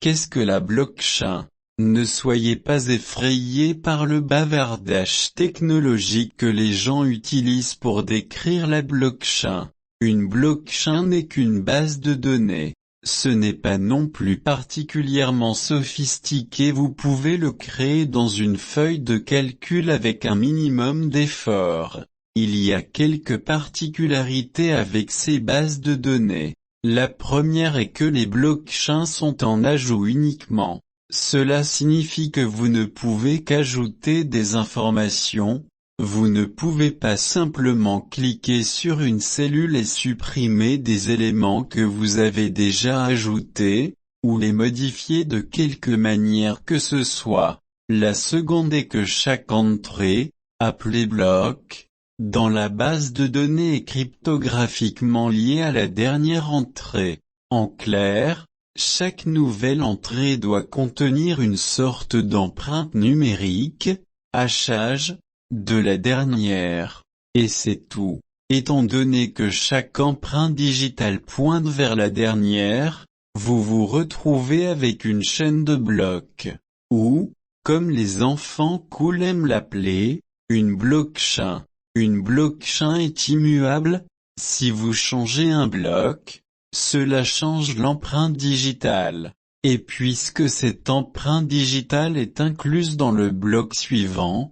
Qu'est-ce que la blockchain? Ne soyez pas effrayés par le bavardage technologique que les gens utilisent pour décrire la blockchain. Une blockchain n'est qu'une base de données. Ce n'est pas non plus particulièrement sophistiqué. Vous pouvez le créer dans une feuille de calcul avec un minimum d'effort. Il y a quelques particularités avec ces bases de données. La première est que les blockchains sont en ajout uniquement. Cela signifie que vous ne pouvez qu'ajouter des informations. Vous ne pouvez pas simplement cliquer sur une cellule et supprimer des éléments que vous avez déjà ajoutés, ou les modifier de quelque manière que ce soit. La seconde est que chaque entrée, appelée bloc, dans la base de données est cryptographiquement liée à la dernière entrée. En clair, chaque nouvelle entrée doit contenir une sorte d'empreinte numérique, hachage, de la dernière. Et c'est tout. Étant donné que chaque empreinte digitale pointe vers la dernière, vous vous retrouvez avec une chaîne de blocs. Ou, comme les enfants cool aiment l'appeler, une blockchain. Une blockchain est immuable. Si vous changez un bloc, cela change l'empreinte digitale. Et puisque cette empreinte digitale est incluse dans le bloc suivant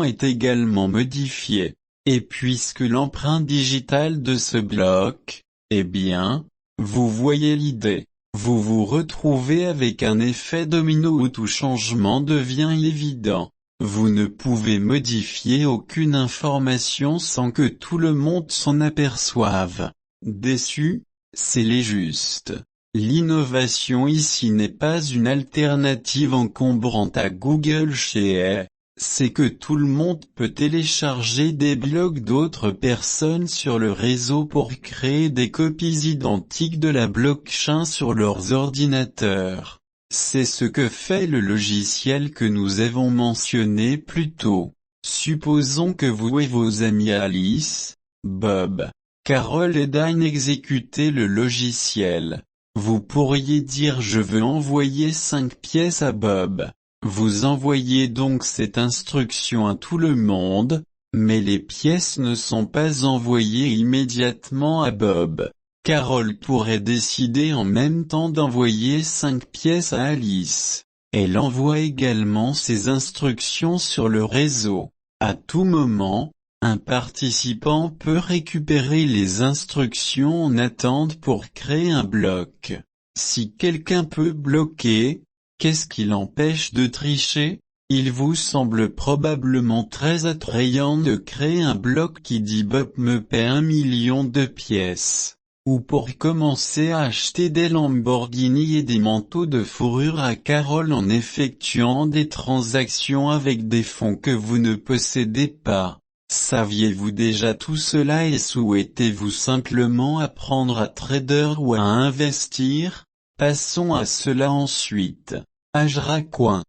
est également modifié. Et puisque l'empreinte digitale de ce bloc, eh bien, vous voyez l'idée. Vous vous retrouvez avec un effet domino où tout changement devient évident. Vous ne pouvez modifier aucune information sans que tout le monde s'en aperçoive. Déçu, c'est les justes. L'innovation ici n'est pas une alternative encombrante à Google Share, c'est que tout le monde peut télécharger des blocs d'autres personnes sur le réseau pour créer des copies identiques de la blockchain sur leurs ordinateurs. C'est ce que fait le logiciel que nous avons mentionné plus tôt. Supposons que vous et vos amis Alice, Bob, Carol et Dan exécutez le logiciel. Vous pourriez dire je veux envoyer 5 pièces à Bob. Vous envoyez donc cette instruction à tout le monde, mais les pièces ne sont pas envoyées immédiatement à Bob. Carol pourrait décider en même temps d'envoyer 5 pièces à Alice. Elle envoie également ses instructions sur le réseau. À tout moment, un participant peut récupérer les instructions en attente pour créer un bloc. Si quelqu'un peut bloquer, qu'est-ce qui l'empêche de tricher? Il vous semble probablement très attrayant de créer un bloc qui dit Bob me paie 1 million de pièces. Ou pour commencer à acheter des Lamborghini et des manteaux de fourrure à Carol en effectuant des transactions avec des fonds que vous ne possédez pas. Saviez-vous déjà tout cela et souhaitez-vous simplement apprendre à trader ou à investir? Passons à cela ensuite. Ajracoin.